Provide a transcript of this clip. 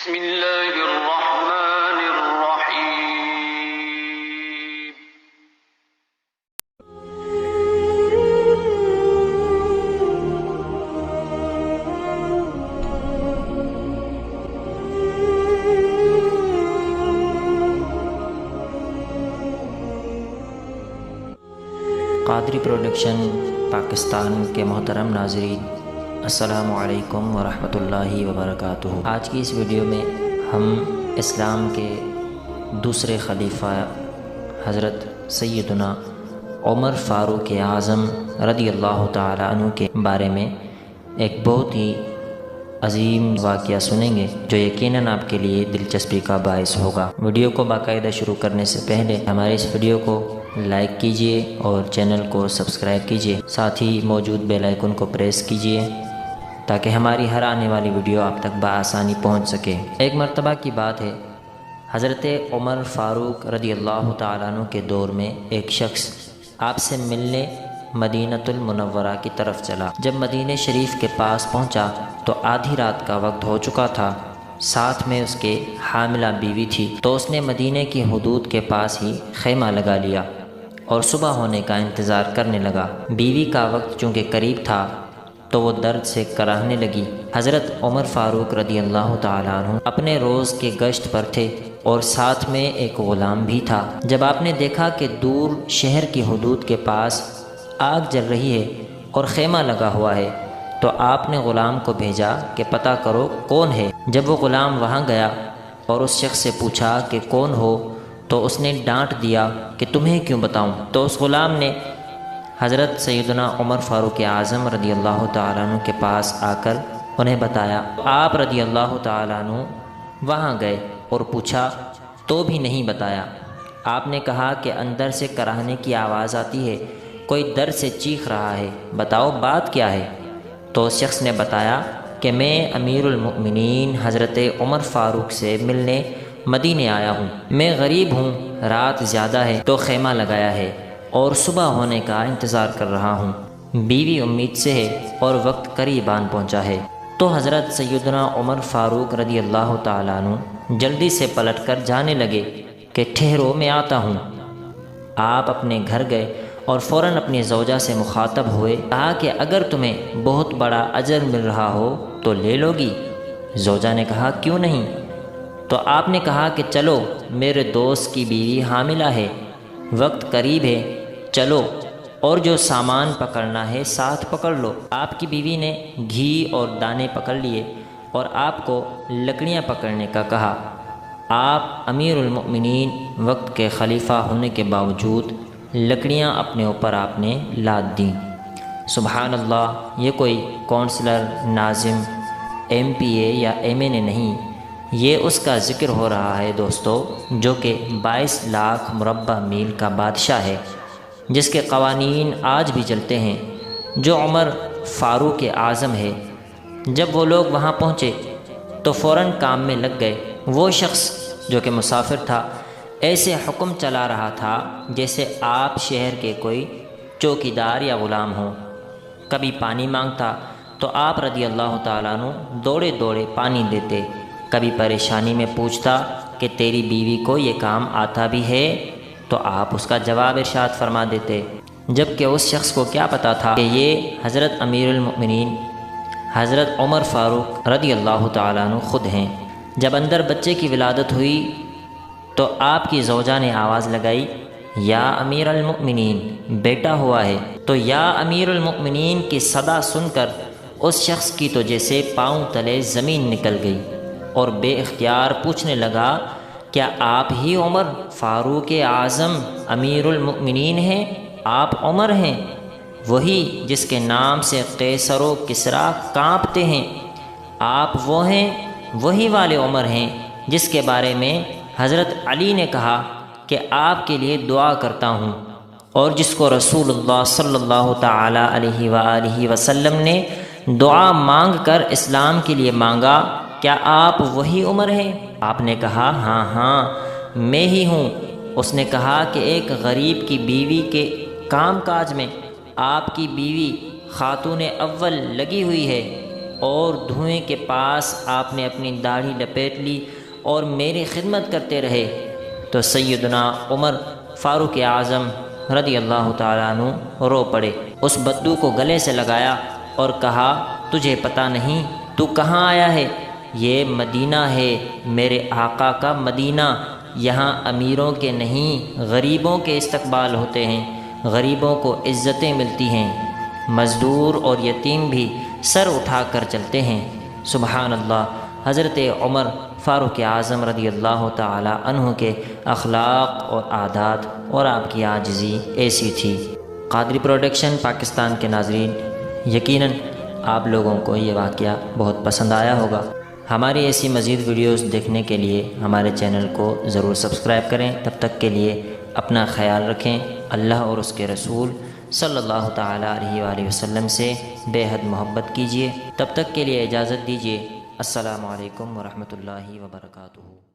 بسم اللہ الرحمن الرحیم۔ قادری پروڈکشن پاکستان کے محترم ناظرین، السلام علیکم ورحمۃ اللہ وبرکاتہ۔ آج کی اس ویڈیو میں ہم اسلام کے دوسرے خلیفہ حضرت سیدنا عمر فاروق اعظم رضی اللہ تعالیٰ عنہ کے بارے میں ایک بہت ہی عظیم واقعہ سنیں گے جو یقیناً آپ کے لیے دلچسپی کا باعث ہوگا۔ ویڈیو کو باقاعدہ شروع کرنے سے پہلے ہمارے اس ویڈیو کو لائک کیجئے اور چینل کو سبسکرائب کیجئے، ساتھ ہی موجود بیل آئیکن کو پریس کیجئے تاکہ ہماری ہر آنے والی ویڈیو آپ تک بآسانی پہنچ سکے۔ ایک مرتبہ کی بات ہے، حضرت عمر فاروق رضی اللہ تعالیٰ عنہ کے دور میں ایک شخص آپ سے ملنے مدینۃ المنورہ کی طرف چلا۔ جب مدینہ شریف کے پاس پہنچا تو آدھی رات کا وقت ہو چکا تھا، ساتھ میں اس کے حاملہ بیوی تھی، تو اس نے مدینہ کی حدود کے پاس ہی خیمہ لگا لیا اور صبح ہونے کا انتظار کرنے لگا۔ بیوی کا وقت چونکہ قریب تھا تو وہ درد سے کراہنے لگی۔ حضرت عمر فاروق رضی اللہ تعالیٰ عنہ اپنے روز کے گشت پر تھے اور ساتھ میں ایک غلام بھی تھا۔ جب آپ نے دیکھا کہ دور شہر کی حدود کے پاس آگ جل رہی ہے اور خیمہ لگا ہوا ہے تو آپ نے غلام کو بھیجا کہ پتہ کرو کون ہے۔ جب وہ غلام وہاں گیا اور اس شخص سے پوچھا کہ کون ہو تو اس نے ڈانٹ دیا کہ تمہیں کیوں بتاؤں۔ تو اس غلام نے حضرت سیدنا عمر فاروق اعظم رضی اللہ تعالیٰ عنہ کے پاس آ کر انہیں بتایا۔ آپ رضی اللہ تعالیٰ عنہ وہاں گئے اور پوچھا تو بھی نہیں بتایا۔ آپ نے کہا کہ اندر سے کراہنے کی آواز آتی ہے، کوئی درد سے چیخ رہا ہے، بتاؤ بات کیا ہے؟ تو اس شخص نے بتایا کہ میں امیر المؤمنین حضرت عمر فاروق سے ملنے مدینے آیا ہوں، میں غریب ہوں، رات زیادہ ہے تو خیمہ لگایا ہے اور صبح ہونے کا انتظار کر رہا ہوں، بیوی امید سے ہے اور وقت قریب آن پہنچا ہے۔ تو حضرت سیدنا عمر فاروق رضی اللہ تعالیٰ عنہ جلدی سے پلٹ کر جانے لگے کہ ٹھہرو میں آتا ہوں۔ آپ اپنے گھر گئے اور فوراً اپنی زوجہ سے مخاطب ہوئے، کہا کہ اگر تمہیں بہت بڑا اجر مل رہا ہو تو لے لو گی؟ زوجہ نے کہا کیوں نہیں؟ تو آپ نے کہا کہ چلو، میرے دوست کی بیوی حاملہ ہے، وقت قریب ہے، چلو اور جو سامان پکڑنا ہے ساتھ پکڑ لو۔ آپ کی بیوی نے گھی اور دانے پکڑ لیے اور آپ کو لکڑیاں پکڑنے کا کہا۔ آپ امیر المؤمنین وقت کے خلیفہ ہونے کے باوجود لکڑیاں اپنے اوپر آپ نے لاد دیں۔ سبحان اللہ، یہ کوئی کونسلر، ناظم، ایم پی اے یا ایم این اے نہیں، یہ اس کا ذکر ہو رہا ہے دوستو جو کہ 22 لاکھ مربع میل کا بادشاہ ہے، جس کے قوانین آج بھی چلتے ہیں، جو عمر فاروق اعظم ہے۔ جب وہ لوگ وہاں پہنچے تو فوراً کام میں لگ گئے۔ وہ شخص جو کہ مسافر تھا ایسے حکم چلا رہا تھا جیسے آپ شہر کے کوئی چوکیدار یا غلام ہوں۔ کبھی پانی مانگتا تو آپ رضی اللہ تعالیٰ عنہ دوڑے دوڑے پانی دیتے، کبھی پریشانی میں پوچھتا کہ تیری بیوی کو یہ کام آتا بھی ہے تو آپ اس کا جواب ارشاد فرما دیتے، جبکہ اس شخص کو کیا پتا تھا کہ یہ حضرت امیر المؤمنین حضرت عمر فاروق رضی اللہ تعالیٰ عنہ خود ہیں۔ جب اندر بچے کی ولادت ہوئی تو آپ کی زوجہ نے آواز لگائی، یا امیر المؤمنین، بیٹا ہوا ہے۔ تو یا امیر المؤمنین کی صدا سن کر اس شخص کی تو جیسے پاؤں تلے زمین نکل گئی اور بے اختیار پوچھنے لگا، کیا آپ ہی عمر فاروق اعظم امیر المؤمنین ہیں؟ آپ عمر ہیں، وہی جس کے نام سے قیصر و کسریٰ کانپتے ہیں؟ آپ وہ ہیں، وہی والے عمر ہیں جس کے بارے میں حضرت علی نے کہا کہ آپ کے لیے دعا کرتا ہوں، اور جس کو رسول اللہ صلی اللہ تعالیٰ علیہ وآلہ وسلم نے دعا مانگ کر اسلام کے لیے مانگا، کیا آپ وہی عمر ہیں؟ آپ نے کہا ہاں ہاں میں ہی ہوں۔ اس نے کہا کہ ایک غریب کی بیوی کے کام کاج میں آپ کی بیوی خاتون اول لگی ہوئی ہے اور دھوئیں کے پاس آپ نے اپنی داڑھی لپیٹ لی اور میری خدمت کرتے رہے۔ تو سیدنا عمر فاروق اعظم رضی اللہ تعالیٰ عنہ رو پڑے، اس بدو کو گلے سے لگایا اور کہا، تجھے پتہ نہیں تو کہاں آیا ہے؟ یہ مدینہ ہے، میرے آقا کا مدینہ، یہاں امیروں کے نہیں غریبوں کے استقبال ہوتے ہیں، غریبوں کو عزتیں ملتی ہیں، مزدور اور یتیم بھی سر اٹھا کر چلتے ہیں۔ سبحان اللہ۔ حضرت عمر فاروق اعظم رضی اللہ تعالی عنہ کے اخلاق اور عادات اور آپ کی عاجزی ایسی تھی۔ قادری پروڈکشن پاکستان کے ناظرین، یقیناً آپ لوگوں کو یہ واقعہ بہت پسند آیا ہوگا۔ ہماری ایسی مزید ویڈیوز دیکھنے کے لیے ہمارے چینل کو ضرور سبسکرائب کریں۔ تب تک کے لیے اپنا خیال رکھیں۔ اللہ اور اس کے رسول صلی اللہ تعالیٰ علیہ وآلہ وسلم سے بے حد محبت کیجیے۔ تب تک کے لیے اجازت دیجیے۔ السلام علیکم ورحمۃ اللہ وبرکاتہ۔